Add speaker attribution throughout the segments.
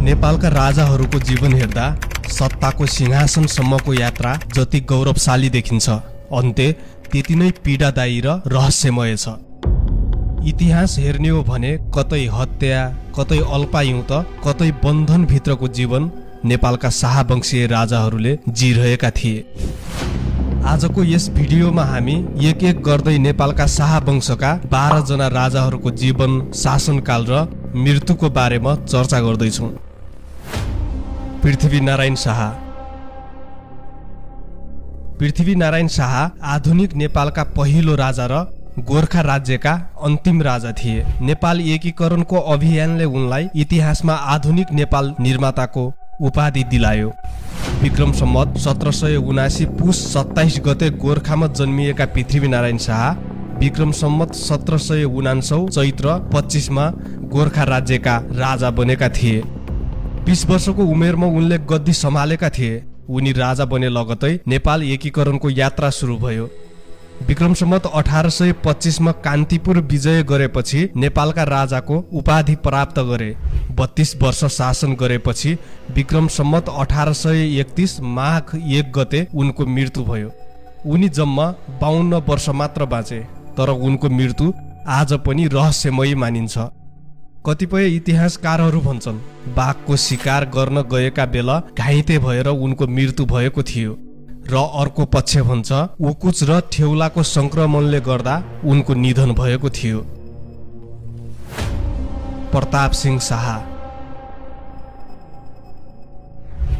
Speaker 1: नेपालका राजाहरूको जीवन हेर्दा सत्ताको सिंहासनसम्मको यात्रा जति गौरवशाली देखिन्छ, अन्त्य त्यति नै पीडादायी र रहस्यमय छ। इतिहास हेर्ने हो भने कतै हत्या, कतै अल्पायु त कतै बन्धनभित्रको जीवन नेपालका शाहवंशीय राजाहरूले जिरहेका थिए। आजको यस भिडियोमा हामी एक एक गर्दै नेपालका शाहवंशका 12 जना राजाहरूको जीवन, शासनकाल र मृत्युको बारेमा चर्चा गर्दैछौँ। पृथ्वीनारायण शाह। पृथ्वीनारायण शाह आधुनिक नेपालका पहिलो राजा र गोर्खा राज्यका अन्तिम राजा थिए। नेपाल एकीकरणको अभियानले उनलाई इतिहासमा आधुनिक नेपाल निर्माताको उपाधि दिलायो। विक्रम सम्वत 1779 पुस 27 गते गोर्खामा जन्मिएका पृथ्वीनारायण शाह विक्रम सम्वत 1779 चैत्र 25 मा गोर्खा राज्यका राजा बनेका थिए। 20 वर्षको उमेरमा उनले गद्दी सम्हालेका थिए। उनी राजा बने लगतै नेपाल एकीकरणको यात्रा सुरु भयो। विक्रम सम्वत 1825 मा कान्तिपुर विजय गरेपछि नेपालका राजाको उपाधि प्राप्त गरे। 32 वर्ष शासन गरेपछि विक्रम सम्वत 1831 माघ 1 गते उनको मृत्यु भयो। उनी जम्मा 52 वर्ष मात्र बाँचे, तर उनको मृत्यु आज पनि रहस्यमय मानिन्छ। कतिपय इतिहासकारहरू भन्छन् बाघको शिकार गर्न गएका बेला घाइते भएर उनको मृत्यु भएको थियो, र अर्को पक्ष भन्छ उकुच र ठेउलाको संक्रमणले गर्दा उनको निधन भएको थियो। प्रताप सिंह शाह।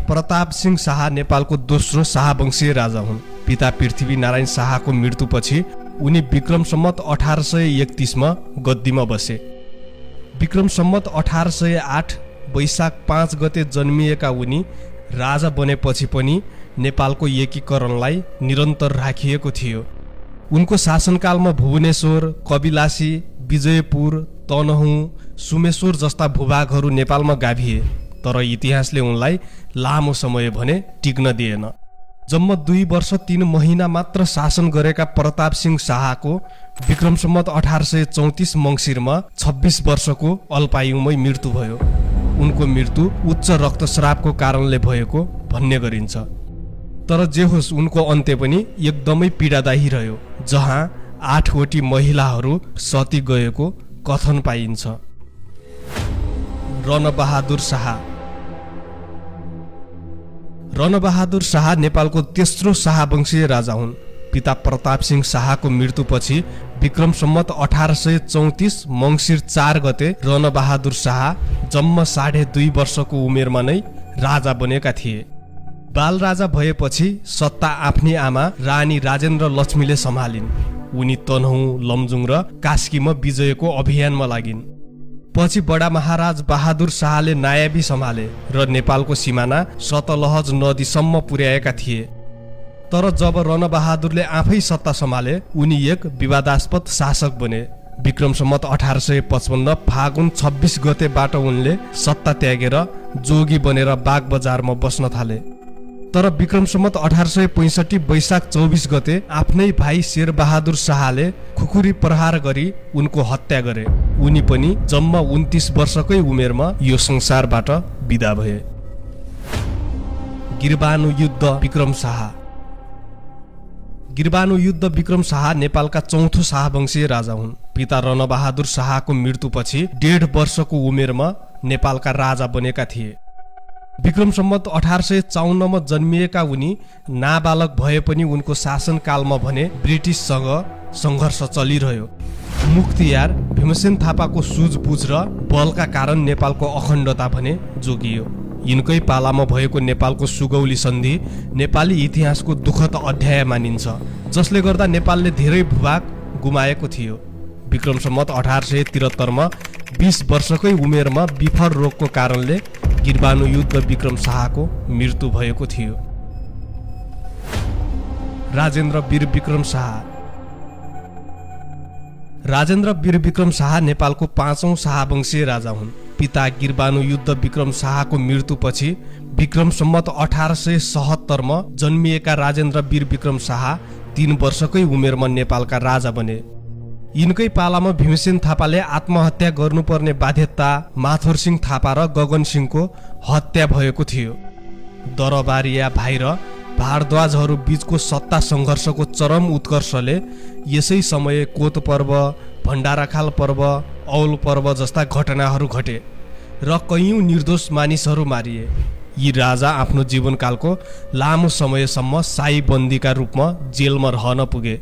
Speaker 1: प्रताप सिंह शाह नेपालको दोस्रो शाहवंशीय राजा हुन्। पिता पृथ्वीनारायण शाहको मृत्युपछि उनी विक्रम सम्वत 1831 मा गद्दीमा बसे। विक्रम सम्वत 1808 वैशाख 5 गते जन्मिएका उनी राजा बनेपछि पनि नेपालको एकीकरणलाई निरन्तर राखिएको थियो। उनको शासनकालमा भुवनेश्वर, कबिलासी, विजयपुर, तनहुँ, सुमेश्वर जस्ता भूभागहरू नेपालमा गाभिए, तर इतिहासले उनलाई लामो समय भने टिक्न दिएन। जम्मा 2 वर्ष 3 महिना मात्र शासन गरेका प्रताप सिंह शाहको विक्रम सम्वत 1834 मङ्सिरमा 26 वर्षको अल्पायुमै मृत्यु भयो। उनको मृत्यु उच्च रक्तस्रावको कारणले भएको भन्ने गरिन्छ। तर जे होस्, उनको अन्त्य पनि एकदमै पीडादायी रह्यो, जहाँ 8वटी महिलाहरू सती गएको कथन पाइन्छ। रणबहादुर शाह। रणबहादुर शाह नेपालको तेस्रो शाहवंशीय राजा हुन्। पिता प्रताप सिंह शाहको मृत्युपछि विक्रम सम्वत 1834 मङ्सिर 4 गते रणबहादुर शाह जम्मा 2.5 वर्षको उमेरमा नै राजा बनेका थिए। बाल राजा भएपछि सत्ता आफ्नी आमा रानी राजेन्द्र लक्ष्मीले सम्हालिन्। उनी तनहुँ, लमजुङ र कास्कीमा विजयको अभियानमा लागिन्। पछि बडा महाराज बहादुर शाहले नायबी सम्हाले र नेपालको सिमाना सतलहज नदीसम्म पुर्याएका थिए। तर जब रणबहादुरले आफै सत्ता सम्हाले, उनी एक विवादास्पद शासक बने। विक्रम सम्वत 1855 फागुन 26 गतेबाट उनले सत्ता त्यागेर जोगी बनेर बागबजारमा बस्न थाले। तर विक्रम सम्वत 1865 वैशाख 24 गते आफ्नै भाइ शेरबहादुर शाहले खुकुरी प्रहार गरी उनको हत्या गरे। उनी पनि जम्मा 29 वर्षकै उमेरमा यो संसारबाट बिदा भए। गिरबानु युद्ध विक्रम शाह। गिरबानु युद्ध विक्रम शाह नेपालका चौथो शाहवंशीय राजा हुन्। पिता रणबहादुर शाहको मृत्युपछि 1.5 वर्षको उमेरमा नेपालका राजा बनेका थिए। विक्रम सम्वत 1854 मा जन्मिएका उनी नाबालक भए पनि उनको शासनकालमा भने ब्रिटिससँग सङ्घर्ष चलिरह्यो। मुख्तियार भीमसेन थापाको सुझबुझ र बलका कारण नेपालको अखण्डता भने जोगियो। यिनकै पालामा भएको नेपालको सुगौली सन्धि नेपाली इतिहासको दुःखद अध्याय मानिन्छ, जसले गर्दा नेपालले धेरै भूभाग गुमाएको थियो। विक्रम सम्वत 1873 मा 20 वर्षकै उमेरमा बिफर रोगको कारणले गिरबानु युद्ध विक्रम शाहको मृत्यु भएको थियो। राजेन्द्र वीर विक्रम शाह। राजेन्द्र वीर विक्रम शाह नेपालको 5औं शाहवंशीय राजा हुन्। पिता गिरबानु युद्ध विक्रम शाहको मृत्युपछि विक्रम सम्वत 1877 मा जन्मिएका राजेन्द्र वीर विक्रम शाह 3 वर्षकै उमेरमा नेपालका राजा बने। यिनकै पालामा भीमसेन थापाले आत्महत्या गर्नुपर्ने बाध्यता माथुरसिंह थापा र गगनसिंहको हत्या भएको थियो। दरबारिया भाइ र भारद्वाजहरू बीचको सत्ता सङ्घर्षको चरम उत्कर्षले यसै समय कोत पर्व, भण्डाराखाल पर्व, औल पर्व जस्ता घटनाहरू घटे र कैयौं निर्दोष मानिसहरू मारिए। यी राजा आफ्नो जीवनकालको लामो समयसम्म शाही बन्दीका रूपमा जेलमा रहन पुगे।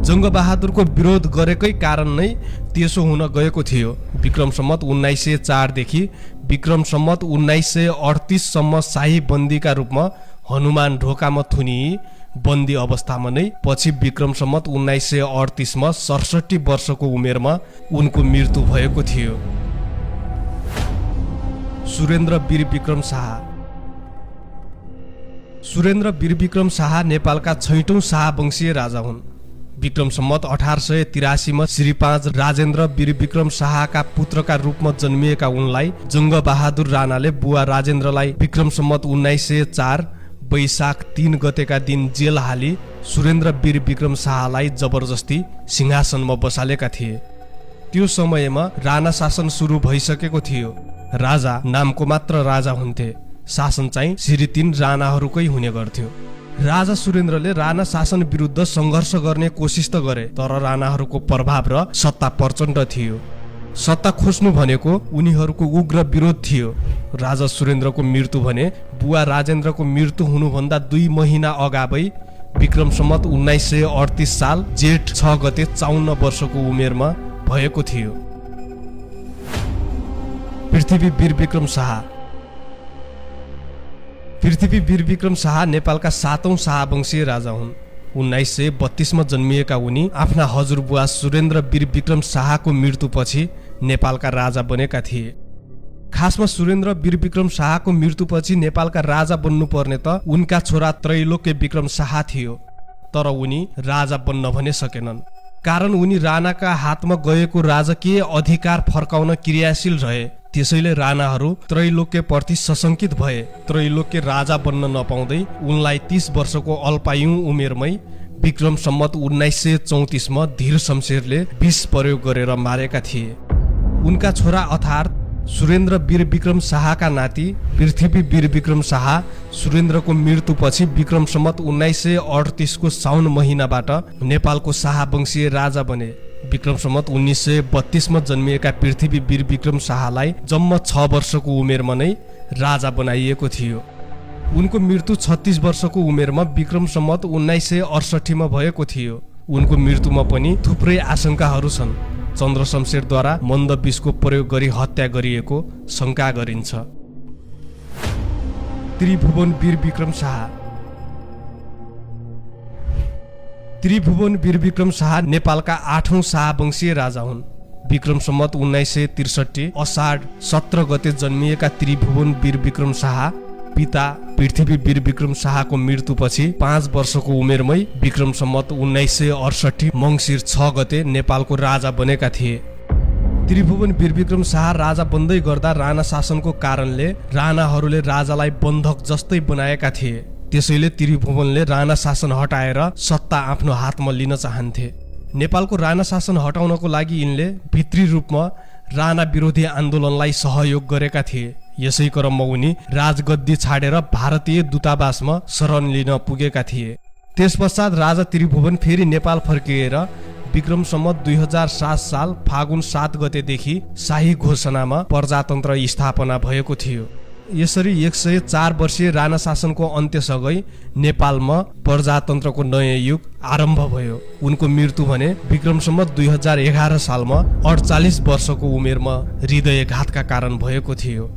Speaker 1: जङ्गबहादुरको विरोध गरेकै कारण नै त्यसो हुन गएको थियो। विक्रम सम्वत 1904 देखि विक्रम सम्वत 1938 सम्म शाही बन्दीका रूपमा हनुमान ढोकामा थुनिई बन्दी अवस्थामा नै पछि विक्रम सम्वत 1938 मा 67 वर्षको उमेरमा उनको मृत्यु भएको थियो। सुरेन्द्र वीर विक्रम शाह। सुरेन्द्र वीर विक्रम शाह नेपालका 6औं शाहवंशीय राजा हुन्। विक्रम सम्वत 1883 मा श्री 5 राजेन्द्र वीर विक्रम शाहका पुत्रका रूपमा जन्मिएका उनलाई जङ्गबहादुर राणाले बुवा राजेन्द्रलाई विक्रम सम्वत 1904 वैशाख 3 गतेका दिन जेल हाली सुरेन्द्र वीर विक्रम शाहलाई जबरजस्ती सिंहासनमा बसालेका थिए। त्यो समयमा राणा शासन सुरु भइसकेको थियो। राजा नामको मात्र राजा हुन्थे, शासन चाहिँ श्री 3 राणाहरूकै हुने गर्थ्यो। राजा सुरेन्द्रले राणा शासन विरुद्ध सङ्घर्ष गर्ने कोसिस त गरे, तर राणाहरूको प्रभाव र सत्ता प्रचण्ड थियो। सत्ता खोज्नु भनेको उनीहरूको उग्र विरोध थियो। राजा सुरेन्द्रको मृत्यु भने बुवा राजेन्द्रको मृत्यु हुनुभन्दा 2 महिना अगावै विक्रम सम्वत 1938 साल जेठ 6 गते 54 वर्षको उमेरमा भएको थियो। पृथ्वी वीर विक्रम शाह। पृथ्वी वीर विक्रम शाह नेपालका 7औं शाहवंशीय राजा हुन्। 1932 मा जन्मिएका उनी आफ्ना हजुरबुवा सुरेन्द्र वीर विक्रम शाहको मृत्युपछि नेपालका राजा बनेका थिए। खासमा सुरेन्द्र वीर विक्रम शाहको मृत्युपछि नेपालका राजा बन्नुपर्ने त उनका छोरा त्रैलोक्य विक्रम शाह थियो, तर उनी राजा बन्न भने सकेनन्। कारण उनी राणाका हातमा गएको राजकीय अधिकार फर्काउन क्रियाशील रहे। त्यसैले राणाहरू त्रैलोक्यप्रति सशंकित भए। त्रैलोक्य राजा बन्न नपाउँदै उनलाई 30 वर्षको अल्पायु उमेरमै विक्रम सम्वत 1934 मा धीर शमशेरले विष प्रयोग गरेर मारेका थिए। उनका छोरा अर्थात् सुरेन्द्र वीर विक्रम शाहका नाति पृथ्वी वीर विक्रम शाह सुरेन्द्रको मृत्युपछि विक्रम सम्वत 1938 को साउन महिनाबाट नेपालको शाहवंशीय राजा बने। विक्रम सम्वत 1932 मा जन्मिएका पृथ्वी वीर विक्रम शाहलाई जम्मा 6 वर्षको उमेरमा नै राजा बनाइएको थियो। उनको मृत्यु 36 वर्षको उमेरमा विक्रम सम्वत 1968 मा भएको थियो। उनको मृत्युमा पनि थुप्रै आशंकाहरू छन्। चन्द्र शमशेरद्वारा मन्द विषको प्रयोग गरी हत्या गरिएको शंका गरिन्छ। त्रिभुवन वीर विक्रम शाह। त्रिभुवन वीर विक्रम शाह नेपालका 8औं शाहवंशीय राजा हुन्। विक्रम सम्वत 1963 अषाढ 17 गते जन्मिएका त्रिभुवन वीर विक्रम शाह पिता पृथ्वी वीर विक्रम शाहको मृत्युपछि 5 वर्षको उमेरमै विक्रम सम्वत 1968 मङ्सिर 6 गते नेपालको राजा बनेका थिए। त्रिभुवन वीर विक्रम शाह राजा बन्दै गर्दा राणा शासनको कारणले राणाहरूले राजालाई बन्धक जस्तै बनाएका थिए। त्यसैले त्रिभुवनले राणा शासन हटाएर सत्ता आफ्नो हातमा लिन चाहन्थे। नेपालको राणा शासन हटाउनको लागि यिनले भित्री रूपमा राणा विरोधी आन्दोलनलाई सहयोग गरेका थिए। यसै क्रममा उनी राजगद्दी छाडेर भारतीय दूतावासमा शरण लिन पुगेका थिए। त्यसपश्चात राजा त्रिभुवन फेरि नेपाल फर्किएर विक्रम सम्वत 2007 साल फागुन 7 गतेदेखि शाही घोषणामा प्रजातन्त्र स्थापना भएको थियो। यसरी 104 वर्षीय राणा शासनको अन्त्यसँगै नेपालमा प्रजातन्त्रको नयाँ युग आरम्भ भयो। उनको मृत्यु भने विक्रम सम्वत 2011 सालमा 48 वर्षको उमेरमा हृदयघातका कारण भएको थियो।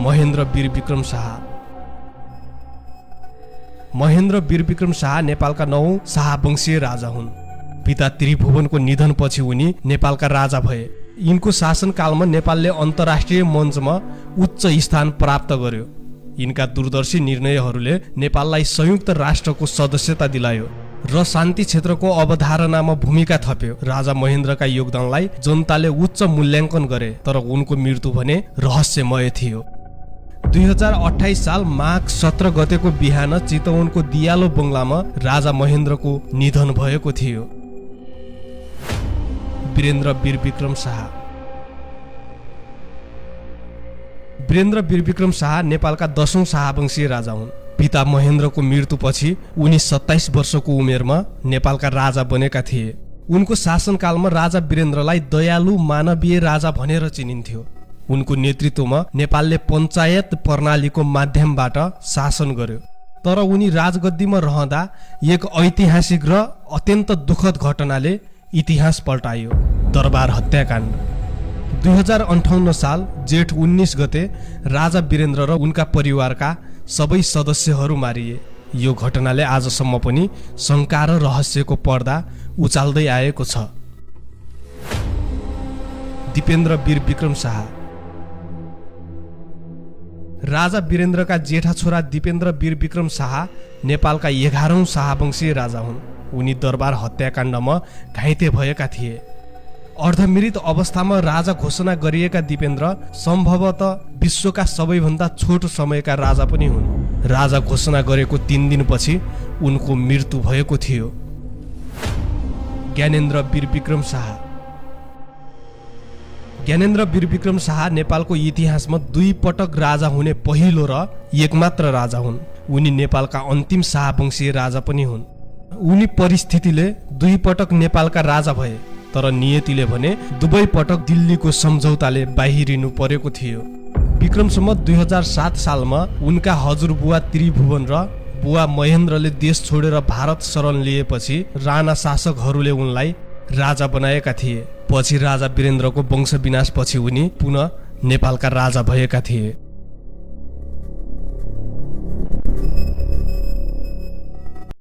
Speaker 1: महेन्द्र वीर विक्रम शाह। महेन्द्र वीर विक्रम शाह नेपालका 9औं शाहवंशीय राजा हुन्। पिता त्रिभुवनको निधनपछि उनी नेपालका राजा भए। यिनको शासनकालमा नेपालले अन्तर्राष्ट्रिय मञ्चमा उच्च स्थान प्राप्त गर्यो। यिनका दूरदर्शी निर्णयहरूले नेपाललाई संयुक्त राष्ट्रको सदस्यता दिलायो र शान्ति क्षेत्रको अवधारणामा भूमिका थप्यो। राजा महेन्द्रका योगदानलाई जनताले उच्च मूल्याङ्कन गरे, तर उनको मृत्यु भने रहस्यमय थियो। 2028 साल माघ 17 गतेको बिहान चितवनको दियालो बंगलामा राजा महेन्द्रको निधन भएको थियो। वीरेन्द्र वीरविक्रम शाह। वीरेन्द्र वीरविक्रम शाह नेपालका 10औं शाहवंशीय राजा हुन्। पिता महेन्द्रको मृत्युपछि उनी 27 वर्षको उमेरमा नेपालका राजा बनेका थिए। उनको शासनकालमा राजा वीरेन्द्रलाई दयालु मानवीय राजा भनेर चिनिन्थ्यो। उनको नेतृत्वमा नेपालले पञ्चायत प्रणालीको माध्यमबाट शासन गर्यो। तर उनी राजगद्दीमा रहँदा एक ऐतिहासिक र अत्यन्त दुःखद घटनाले इतिहास पल्टायो। दरबार हत्याकाण्ड। 2058 साल जेठ 19 गते राजा वीरेन्द्र र उनका परिवारका सबै सदस्यहरू मारिए। यो घटनाले आजसम्म पनि शङ्का र रहस्यको पर्दा उचाल्दै आएको छ। दिपेन्द्र वीरविक्रम शाह। राजा वीरेन्द्रका जेठा छोरा दिपेन्द्र वीरविक्रम शाह नेपालका 11औं शाहवंशीय राजा हुन्। उनी दरबार हत्याकाण्डमा घाइते भएका थिए। अर्धमृत अवस्थामा राजा घोषणा गरिएका दिपेन्द्र सम्भवतः विश्वका सबैभन्दा छोटो समयका राजा पनि हुन्। राजा घोषणा गरेको 3 दिनपछि उनको मृत्यु भएको थियो। ज्ञानेन्द्र वीरविक्रम शाह। ज्ञानेन्द्र वीरविक्रम शाह नेपालको इतिहासमा 2 पटक राजा हुने पहिलो र एकमात्र राजा हुन्। उनी नेपालका अन्तिम शाहवंशीय राजा पनि हुन्। उनी परिस्थितिले 2 पटक नेपालका राजा भए, तर नियतिले भने 2 पटक दिल्लीको सम्झौताले बाहिरिनु परेको थियो। विक्रम सम्वत 2007 सालमा उनका हजुरबुवा त्रिभुवन र बुवा महेन्द्रले देश छोडेर भारत शरण लिएपछि राणा शासकहरूले उनलाई राजा बनाएका थिए। पछि राजा वीरेन्द्रको वंश विनाशपछि उनी पुनः नेपालका राजा भएका थिए।